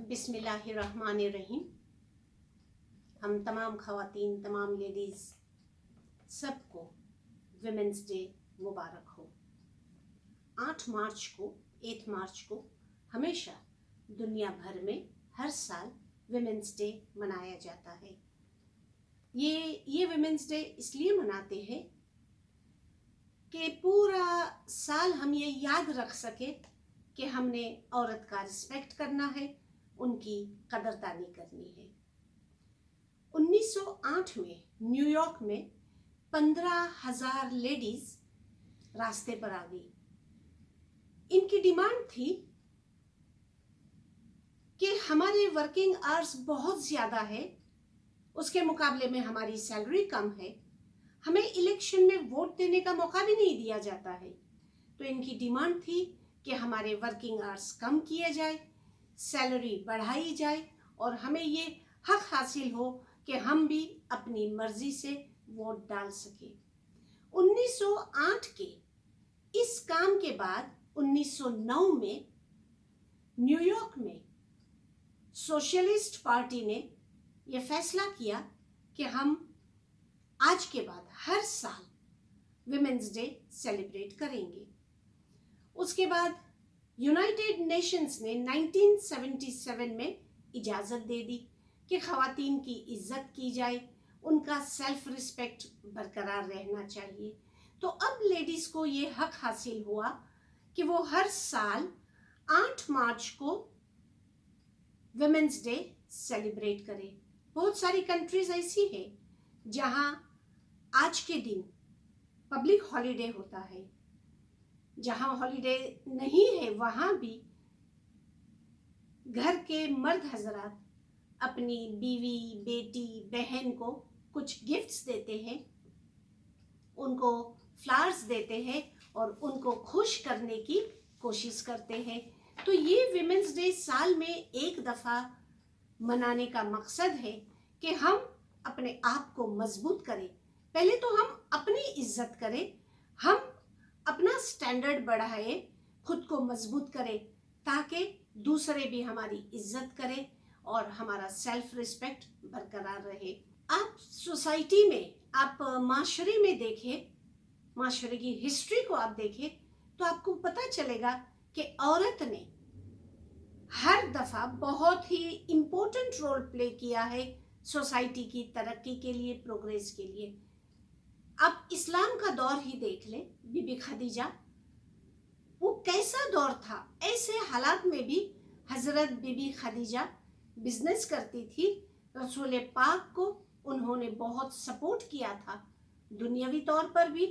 बिस्मिल्लाहिर्रहमानिर्रहीम। हम तमाम ख़वातीन, तमाम लेडीज़ सबको विमेंस डे मुबारक हो। 8 मार्च को हमेशा दुनिया भर में हर साल विमेंस डे मनाया जाता है। ये विमेंस डे इसलिए मनाते हैं कि पूरा साल हम ये याद रख सके कि हमने औरत का रिस्पेक्ट करना है, उनकी कदरदानी करनी है। 1908 में न्यूयॉर्क में 15,000 लेडीज रास्ते पर आ गई। इनकी डिमांड थी कि हमारे वर्किंग आवर्स बहुत ज़्यादा है, उसके मुकाबले में हमारी सैलरी कम है, हमें इलेक्शन में वोट देने का मौका भी नहीं दिया जाता है। तो इनकी डिमांड थी कि हमारे वर्किंग आवर्स कम किए जाए, सैलरी बढ़ाई जाए और हमें ये हक हासिल हो कि हम भी अपनी मर्जी से वोट डाल सके। 1908 के इस काम के बाद 1909 में न्यूयॉर्क में सोशलिस्ट पार्टी ने यह फैसला किया कि हम आज के बाद हर साल विमेंस डे सेलिब्रेट करेंगे। उसके बाद यूनाइटेड नेशंस ने 1977 में इजाज़त दे दी कि ख़वातीन की इज़्ज़त की जाए, उनका सेल्फ रिस्पेक्ट बरकरार रहना चाहिए। तो अब लेडीज़ को ये हक हासिल हुआ कि वो हर साल 8 मार्च को विमेंस डे सेलिब्रेट करें। बहुत सारी कंट्रीज़ ऐसी है जहाँ आज के दिन पब्लिक हॉलीडे होता है। जहाँ हॉलीडे नहीं है वहाँ भी घर के मर्द हजरात अपनी बीवी, बेटी, बहन को कुछ गिफ्ट्स देते हैं, उनको फ्लावर्स देते हैं और उनको खुश करने की कोशिश करते हैं। तो ये विमेंस डे साल में एक दफ़ा मनाने का मकसद है कि हम अपने आप को मजबूत करें। पहले तो हम अपनी इज्जत करें, हम अपना स्टैंडर्ड बढ़ाए, खुद को मजबूत करें ताकि दूसरे भी हमारी इज्जत करें और हमारा सेल्फ रिस्पेक्ट बरकरार रहे। आप सोसाइटी में, आप माशरे में देखें, माशरे की हिस्ट्री को आप देखें तो आपको पता चलेगा कि औरत ने हर दफ़ा बहुत ही इम्पोर्टेंट रोल प्ले किया है सोसाइटी की तरक्की के लिए, प्रोग्रेस के लिए। आप इस्लाम का दौर ही देख लें, बीबी खदीजा, वो कैसा दौर था। ऐसे हालात में भी हज़रत बीबी खदीजा बिजनेस करती थी। रसूल पाक को उन्होंने बहुत सपोर्ट किया था दुनियावी तौर पर भी,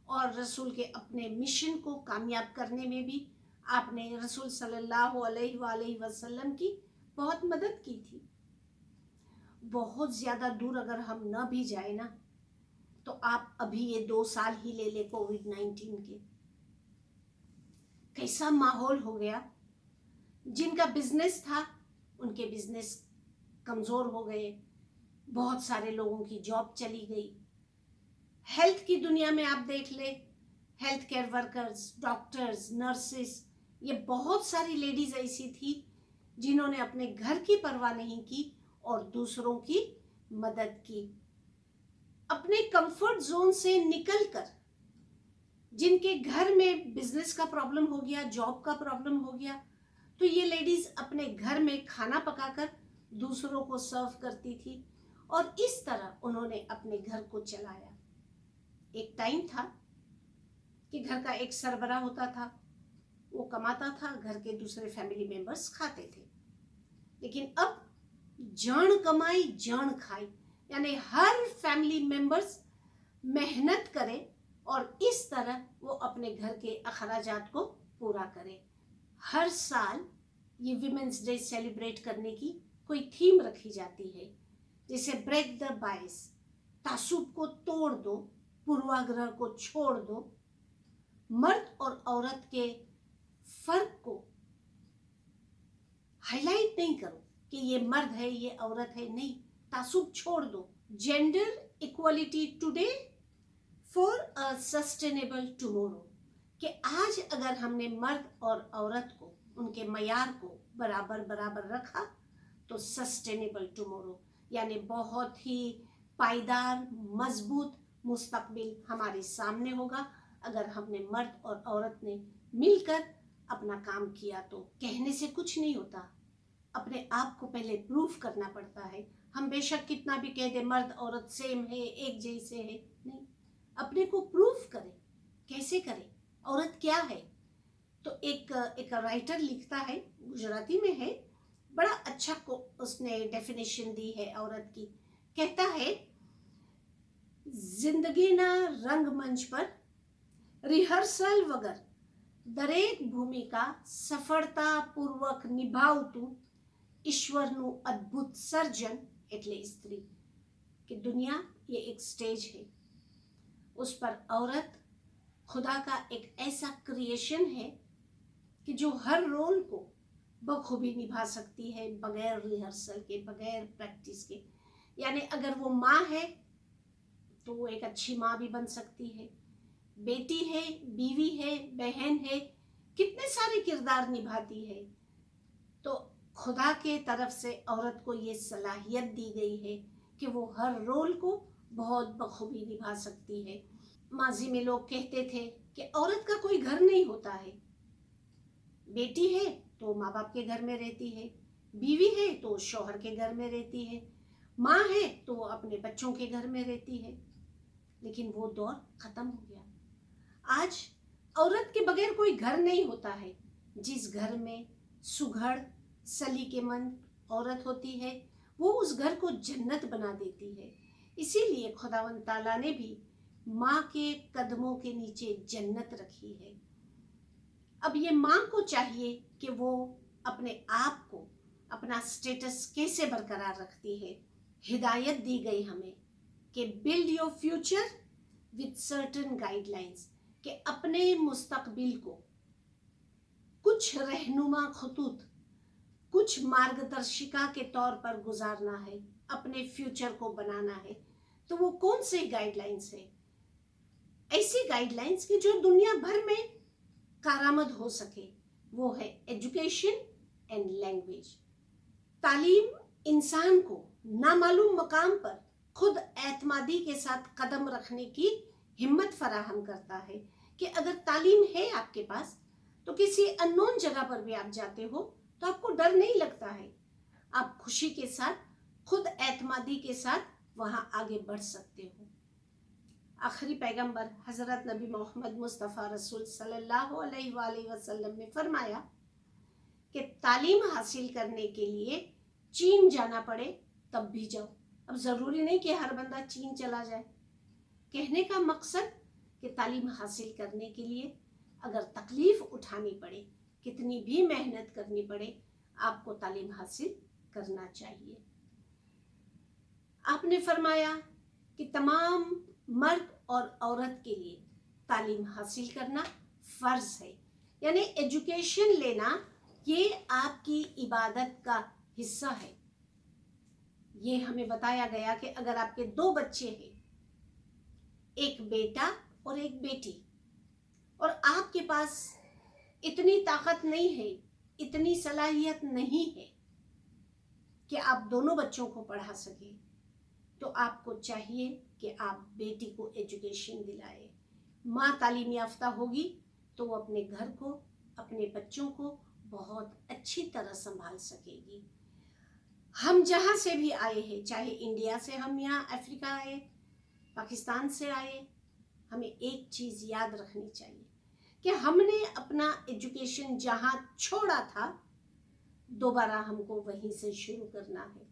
और रसूल के अपने मिशन को कामयाब करने में भी आपने रसूल सल्लल्लाहु अलैहि वसल्लम की बहुत मदद की थी। बहुत ज़्यादा दूर अगर हम न भी जाए ना, तो आप अभी ये 2 साल ही ले ले कोविड-19 के, कैसा माहौल हो गया। जिनका बिजनेस था उनके बिजनेस कमज़ोर हो गए, बहुत सारे लोगों की जॉब चली गई। हेल्थ की दुनिया में आप देख ले, health care workers, doctors, nurses, ये बहुत सारी लेडीज़ ऐसी थी जिन्होंने अपने घर की परवाह नहीं की और दूसरों की मदद की। अपने कंफर्ट जोन से निकलकर, जिनके घर में बिजनेस का प्रॉब्लम हो गया, जॉब का प्रॉब्लम हो गया, तो ये लेडीज़ अपने घर में खाना पकाकर दूसरों को सर्व करती थी और इस तरह उन्होंने अपने घर को चलाया। एक टाइम था कि घर का एक सरबराह होता था, वो कमाता था, घर के दूसरे फैमिली मेंबर्स खाते थे। लेकिन अब जान कमाई जान खाई, यानी हर फैमिली मेंबर्स मेहनत करे और इस तरह वो अपने घर के अखराजात को पूरा करे। हर साल ये विमेंस डे सेलिब्रेट करने की कोई थीम रखी जाती है, जैसे ब्रेक द बायस, तासुब को तोड़ दो, पूर्वाग्रह को छोड़ दो, मर्द और औरत के फर्क को हाईलाइट नहीं करो कि ये मर्द है, ये औरत है, नहीं, तासुब छोड़ दो। Gender equality today for a sustainable tomorrow, कि आज अगर हमने मर्द और औरत को, उनके मयार को बराबर बराबर रखा तो सस्टेनेबल टुमारो यानी बहुत ही पायदार मजबूत मुस्तकबिल हमारे सामने होगा अगर हमने मर्द और औरत ने मिलकर अपना काम किया तो। कहने से कुछ नहीं होता, अपने आप को पहले प्रूफ करना पड़ता है। हम बेशक कितना भी कह दे मर्द औरत सेम है, एक जैसे है, नहीं, अपने को प्रूफ करें। कैसे करें? औरत क्या है? तो एक राइटर लिखता है, गुजराती में है, बड़ा अच्छा को उसने डेफिनेशन दी है औरत की। कहता है, जिंदगीना रंगमंच पर रिहर्सल वगर દરેક ભૂમિકા સફળતાપૂર્વક નિભાવતું ઈશ્વરનું અદ્ભુત સર્જન એટલે સ્ત્રી। कि दुनिया ये एक स्टेज है, उस पर औरत खुदा का एक ऐसा क्रिएशन है कि जो हर रोल को बखूबी निभा सकती है बगैर रिहर्सल के, बगैर प्रैक्टिस के। यानी अगर वो माँ है तो वो एक अच्छी माँ भी बन सकती है, बेटी है, बीवी है, बहन है, कितने सारे किरदार निभाती है। तो खुदा के तरफ से औरत को ये सलाहियत दी गई है कि वो हर रोल को बहुत बखूबी निभा सकती है। माजी में लोग कहते थे कि औरत का कोई घर नहीं होता है, बेटी है तो माँ बाप के घर में रहती है, बीवी है तो शौहर के घर में रहती है, माँ है तो अपने बच्चों के घर में रहती है। लेकिन वो दौर खत्म हो गया। आज औरत के बगैर कोई घर नहीं होता है। जिस घर में सुघड़ सलीकेमंद औरत होती है वो उस घर को जन्नत बना देती है। इसीलिए खुदावंद ताला ने भी माँ के कदमों के नीचे जन्नत रखी है। अब ये माँ को चाहिए कि वो अपने आप को, अपना स्टेटस कैसे बरकरार रखती है। हिदायत दी गई हमें कि build your future with certain guidelines, कि अपने मुस्तकबिल को कुछ रहनुमा खतूत, कुछ मार्गदर्शिका के तौर पर गुजारना है, अपने फ्यूचर को बनाना है। तो वो कौन से गाइडलाइंस है? ऐसी गाइडलाइंस की जो दुनिया भर में कारामद हो सके। वो है एजुकेशन एंड लैंग्वेज। तालीम इंसान को नामालूम मकाम पर खुद एतमादी के साथ कदम रखने की हिम्मत फराहम करता है कि अगर तालीम है आपके पास तो किसी अननोन जगह पर भी आप जाते हो तो आपको डर नहीं लगता है। आप खुशी के साथ, खुद एतमादी के साथ वहां आगे बढ़ सकते हो। आखिरी पैगंबर हजरत नबी मोहम्मद मुस्तफ़ा रसूल सल्लल्लाहु अलैहि वसल्लम ने फरमाया कि तालीम हासिल करने के लिए चीन जाना पड़े तब भी जाओ। अब ज़रूरी नहीं कि हर बंदा चीन चला जाए। कहने का मकसद कि तालीम हासिल करने के लिए अगर तकलीफ उठानी पड़े, कितनी भी मेहनत करनी पड़े, आपको तालीम हासिल करना चाहिए। आपने फरमाया कि तमाम मर्द और औरत के लिए तालीम हासिल करना फ़र्ज है, यानी एजुकेशन लेना ये आपकी इबादत का हिस्सा है। ये हमें बताया गया कि अगर आपके 2 बच्चे हैं, एक बेटा और एक बेटी, और आपके पास इतनी ताकत नहीं है, इतनी सलाहियत नहीं है कि आप दोनों बच्चों को पढ़ा सके, तो आपको चाहिए कि आप बेटी को एजुकेशन दिलाए। माँ तालीम याफ्ता होगी तो वो अपने घर को, अपने बच्चों को बहुत अच्छी तरह संभाल सकेगी। हम जहाँ से भी आए हैं, चाहे इंडिया से हम यहाँ अफ्रीका आए, पाकिस्तान से आए, हमें एक चीज़ याद रखनी चाहिए कि हमने अपना एजुकेशन जहाँ छोड़ा था दोबारा हमको वहीं से शुरू करना है।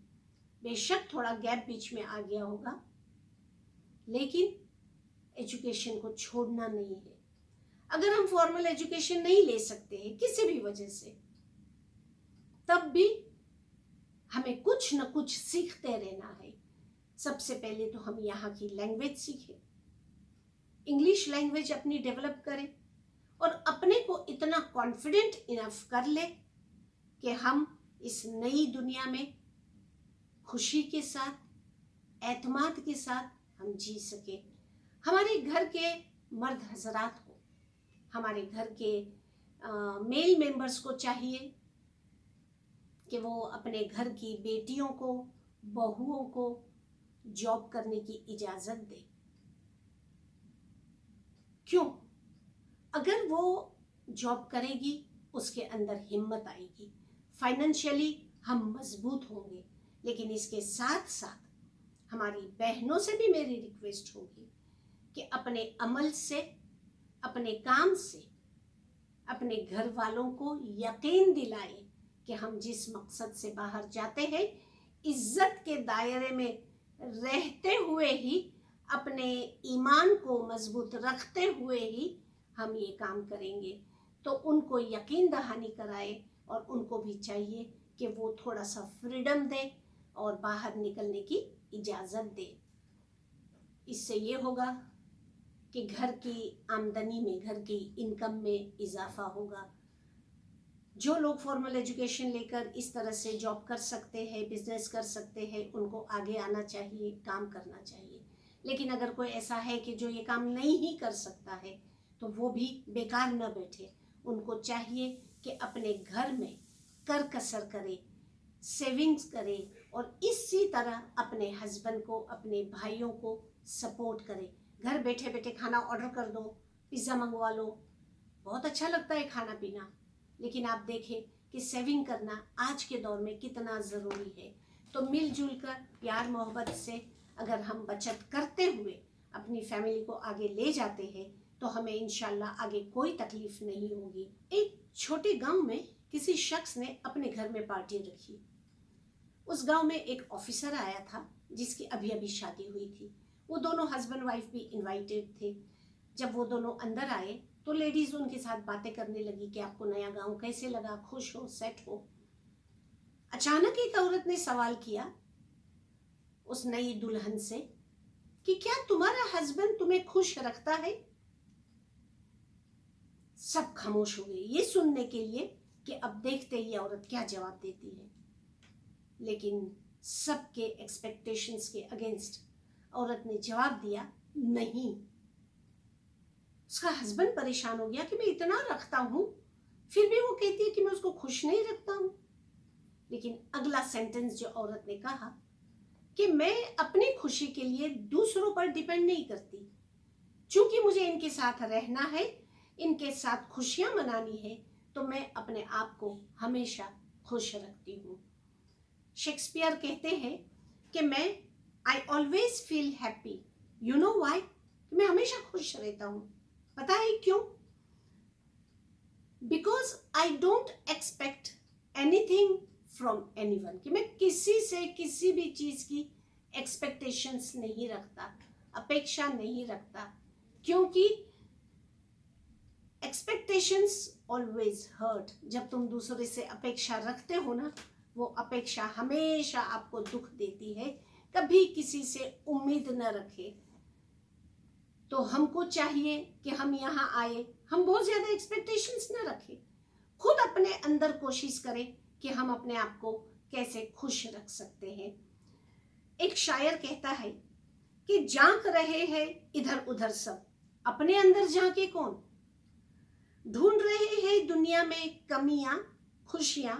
बेशक थोड़ा गैप बीच में आ गया होगा, लेकिन एजुकेशन को छोड़ना नहीं है। अगर हम फॉर्मल एजुकेशन नहीं ले सकते हैं किसी भी वजह से, तब भी हमें कुछ न कुछ सीखते रहना है। सबसे पहले तो हम यहाँ की लैंग्वेज सीखें, इंग्लिश लैंग्वेज अपनी डेवलप करें और अपने को इतना कॉन्फिडेंट इनफ कर ले कि हम इस नई दुनिया में खुशी के साथ, एतमाद के साथ हम जी सके। हमारे घर के मर्द हजरात को, हमारे घर के मेल मेंबर्स को चाहिए کہ وہ اپنے گھر کی بیٹیوں کو، بہوؤں کو جاب کرنے کی اجازت دے. کیوں؟ اگر وہ جاب کرے گی اس کے اندر ہمت آئے گی، فائنینشلی ہم مضبوط ہوں گے. لیکن اس کے ساتھ ساتھ ہماری بہنوں سے بھی میری ریکویسٹ ہوگی کہ اپنے عمل سے، اپنے کام سے اپنے گھر والوں کو یقین دلائیں کہ ہم جس مقصد سے باہر جاتے ہیں، عزت کے دائرے میں رہتے ہوئے ہی، اپنے ایمان کو مضبوط رکھتے ہوئے ہی ہم یہ کام کریں گے. تو ان کو یقین دہانی کرائے اور ان کو بھی چاہیے کہ وہ تھوڑا سا فریڈم دے اور باہر نکلنے کی اجازت دے. اس سے یہ ہوگا کہ گھر کی آمدنی میں، گھر کی انکم میں اضافہ ہوگا. جو لوگ فارمل ایجوکیشن لے کر اس طرح سے جاب کر سکتے ہیں، بزنس کر سکتے ہیں، ان کو آگے آنا چاہیے، کام کرنا چاہیے. لیکن اگر کوئی ایسا ہے کہ جو یہ کام نہیں ہی کر سکتا ہے تو وہ بھی بیکار نہ بیٹھے. ان کو چاہیے کہ اپنے گھر میں کر کسر کرے، سیونگز کرے اور اسی طرح اپنے ہسبینڈ کو، اپنے بھائیوں کو سپورٹ کرے. گھر بیٹھے بیٹھے کھانا آرڈر کر دو، پیزا منگوا لو، بہت اچھا لگتا ہے کھانا پینا، لیکن آپ دیکھیں کہ سیونگ کرنا آج کے دور میں کتنا ضروری ہے. تو مل جل کر پیار محبت سے اگر ہم بچت کرتے ہوئے اپنی فیملی کو آگے لے جاتے ہیں تو ہمیں انشاءاللہ آگے کوئی تکلیف نہیں ہوگی. ایک چھوٹے گاؤں میں کسی شخص نے اپنے گھر میں پارٹی رکھی. اس گاؤں میں ایک آفیسر آیا تھا جس کی ابھی ابھی شادی ہوئی تھی. وہ دونوں ہسبینڈ وائف بھی انوائٹیڈ تھے. جب وہ دونوں اندر آئے تو لیڈیز ان کے ساتھ باتیں کرنے لگی کہ آپ کو نیا گاؤں کیسے لگا، خوش ہو، سیٹ ہو. اچانک ایک عورت نے سوال کیا اس نئی دلہن سے کہ کیا تمہارا ہسبینڈ تمہیں خوش رکھتا ہے؟ سب خاموش ہو گئے یہ سننے کے لیے کہ اب دیکھتے یہ عورت کیا جواب دیتی ہے. لیکن سب کے ایکسپیکٹیشنز کے اگینسٹ عورت نے جواب دیا نہیں. اس کا ہسبینڈ پریشان ہو گیا کہ میں اتنا رکھتا ہوں پھر بھی وہ کہتی ہے کہ میں اس کو خوش نہیں رکھتا ہوں. لیکن اگلا سینٹنس جو عورت نے کہا کہ میں اپنی خوشی کے لیے دوسروں پر ڈیپینڈ نہیں کرتی، چونکہ مجھے ان کے ساتھ رہنا ہے، ان کے ساتھ خوشیاں منانی ہے، تو میں اپنے آپ کو ہمیشہ خوش رکھتی ہوں. شیکسپیئر کہتے ہیں کہ میں I always feel happy. You know why؟ میں ہمیشہ خوش رہتا ہوں. پتہ ہے کیوں؟ Because I don't expect anything from anyone. کہ میں کسی سے کسی بھی چیز کی ایکسپیکٹیشنز نہیں رکھتا، اپیکشا نہیں رکھتا، کیونکہ ایکسپیکٹیشنز always hurt. جب تم دوسرے سے اپیکشا رکھتے ہو نا، وہ اپیکشا ہمیشہ آپ کو دکھ دیتی ہے. کبھی کسی سے امید نہ رکھے. تو ہم کو چاہیے کہ ہم یہاں آئے، ہم بہت زیادہ ایکسپیکٹیشنز نہ رکھیں، خود اپنے اندر کوشش کریں کہ ہم اپنے آپ کو کیسے خوش رکھ سکتے ہیں. ایک شاعر کہتا ہے کہ جھانک رہے ہیں ادھر ادھر سب، اپنے اندر جھانکے کون؟ ڈھونڈ رہے ہیں دنیا میں کمیاں خوشیاں،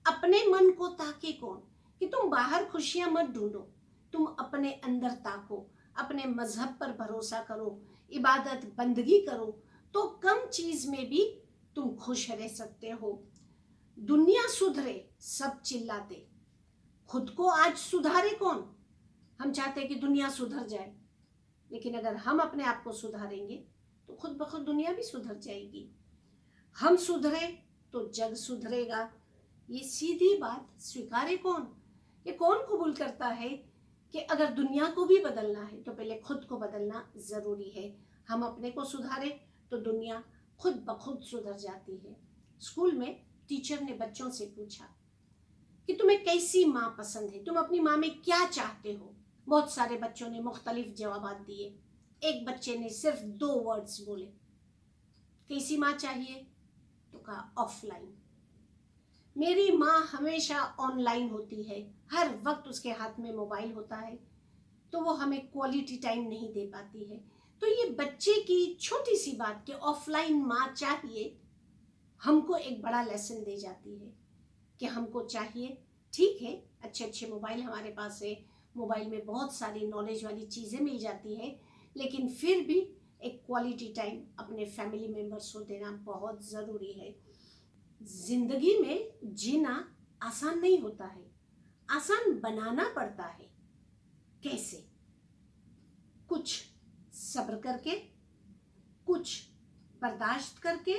اپنے من کو تاکے کون؟ کہ تم باہر خوشیاں مت ڈھونڈو، تم اپنے اندر تاکو، اپنے مذہب پر بھروسہ کرو، عبادت بندگی کرو، تو کم چیز میں بھی تم خوش رہ سکتے ہو. دنیا سدھرے سب چلاتے، خود کو آج سدھارے کون؟ ہم چاہتے ہیں کہ دنیا سدھر جائے، لیکن اگر ہم اپنے آپ کو سدھاریں گے تو خود بخود دنیا بھی سدھر جائے گی. ہم سدھرے تو جگ سدھرے گا. یہ سیدھی بات سویکارے کون؟ یہ کون قبول کرتا ہے کہ اگر دنیا کو بھی بدلنا ہے تو پہلے خود کو بدلنا ضروری ہے. ہم اپنے کو سدھارے تو دنیا خود بخود سدھر جاتی ہے. اسکول میں ٹیچر نے بچوں سے پوچھا کہ تمہیں کیسی ماں پسند ہے، تم اپنی ماں میں کیا چاہتے ہو؟ بہت سارے بچوں نے مختلف جوابات دیے. ایک بچے نے صرف 2 ورڈز بولے، کیسی ماں چاہیے؟ تو کہا آف لائن. میری ماں ہمیشہ آن لائن ہوتی ہے، ہر وقت اس کے ہاتھ میں موبائل ہوتا ہے تو وہ ہمیں کوالٹی ٹائم نہیں دے پاتی ہے. تو یہ بچے کی چھوٹی سی بات کہ آف لائن ماں چاہیے ہم کو ایک بڑا لیسن دے جاتی ہے. کہ ہم کو چاہیے ٹھیک ہے اچھے اچھے موبائل ہمارے پاس ہے, موبائل میں بہت ساری نالج والی چیزیں مل جاتی ہیں, لیکن پھر بھی ایک کوالٹی ٹائم اپنے فیملی ممبرس کو دینا بہت ضروری ہے. زندگی میں جینا آسان نہیں ہوتا ہے, آسان بنانا پڑتا ہے. کیسے؟ کچھ صبر کر کے, کچھ برداشت کر کے,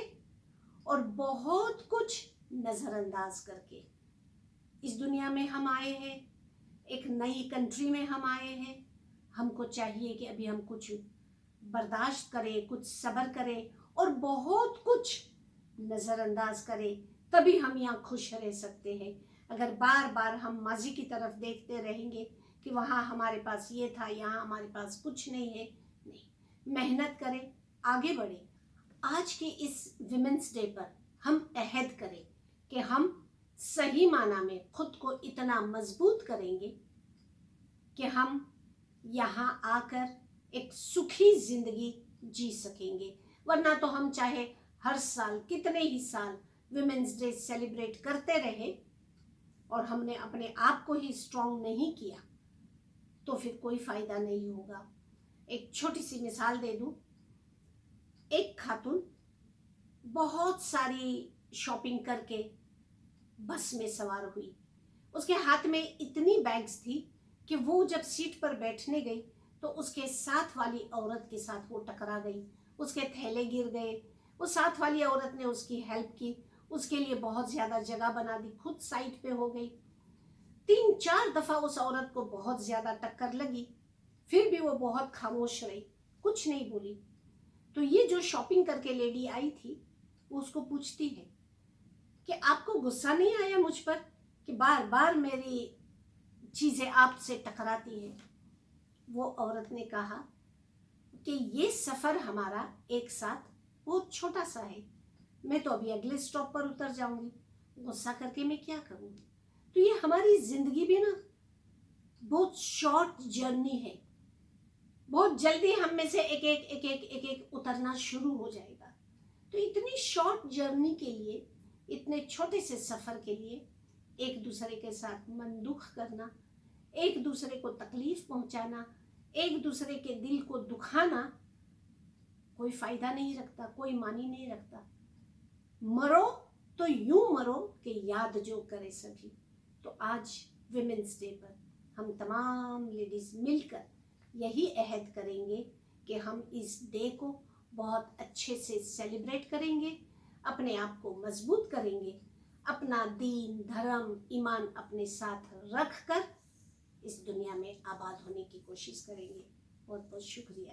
اور بہت کچھ نظر انداز کر کے. اس دنیا میں ہم آئے ہیں, ایک نئی کنٹری میں ہم آئے ہیں, ہم کو چاہیے کہ ابھی ہم کچھ برداشت کریں, کچھ صبر کریں اور بہت کچھ نظر انداز کریں, تبھی ہم یہاں خوش رہ سکتے ہیں. اگر بار بار ہم ماضی کی طرف دیکھتے رہیں گے کہ وہاں ہمارے پاس یہ تھا, یہاں ہمارے پاس کچھ نہیں ہے, نہیں. محنت کریں, آگے بڑھیں. آج کے اس ویمنس ڈے پر ہم عہد کریں کہ ہم صحیح معنی میں خود کو اتنا مضبوط کریں گے کہ ہم یہاں آ کر ایک سکھی زندگی جی سکیں گے. ورنہ تو ہم چاہے ہر سال کتنے ہی سال ویمنس ڈے سیلیبریٹ کرتے رہے اور ہم نے اپنے آپ کو ہی اسٹرانگ نہیں کیا تو پھر کوئی فائدہ نہیں ہوگا. ایک چھوٹی سی مثال دے دوں. ایک خاتون بہت ساری شاپنگ کر کے بس میں سوار ہوئی. اس کے ہاتھ میں اتنی بیگز تھی کہ وہ جب سیٹ پر بیٹھنے گئی تو اس کے ساتھ والی عورت کے ساتھ وہ ٹکرا گئی, اس کے تھیلے گر گئے. وہ ساتھ والی عورت نے اس کی ہیلپ کی, اس کے لیے بہت زیادہ جگہ بنا دی, خود سائڈ پہ ہو گئی. 3-4 دفعہ اس عورت کو بہت زیادہ ٹکر لگی, پھر بھی وہ بہت خاموش رہی, کچھ نہیں بولی. تو یہ جو شاپنگ کر کے لیڈی آئی تھی وہ اس کو پوچھتی ہے کہ آپ کو غصہ نہیں آیا مجھ پر کہ بار بار میری چیزیں آپ سے ٹکراتی ہیں؟ وہ عورت نے کہا کہ یہ سفر ہمارا ایک ساتھ بہت چھوٹا سا ہے, میں تو ابھی اگلے سٹاپ پر اتر جاؤں گی, غصہ کر کے میں کیا کروں. تو یہ ہماری زندگی بھی نا بہت شارٹ جرنی ہے, بہت جلدی ہم میں سے ایک اترنا شروع ہو جائے گا. تو اتنی شارٹ جرنی کے لیے, اتنے چھوٹے سے سفر کے لیے ایک دوسرے کے ساتھ من دکھ کرنا, ایک دوسرے کو تکلیف پہنچانا, ایک دوسرے کے دل کو دکھانا کوئی فائدہ نہیں رکھتا, کوئی معنی نہیں رکھتا. مرو تو یوں مرو کہ یاد جو کرے سبھی. تو آج ویمنس ڈے پر ہم تمام لیڈیز مل کر یہی عہد کریں گے کہ ہم اس ڈے کو بہت اچھے سے سیلیبریٹ کریں گے, اپنے آپ کو مضبوط کریں گے, اپنا دین, دھرم, ایمان اپنے ساتھ رکھ کر اس دنیا میں آباد ہونے کی کوشش کریں گے. بہت بہت شکریہ.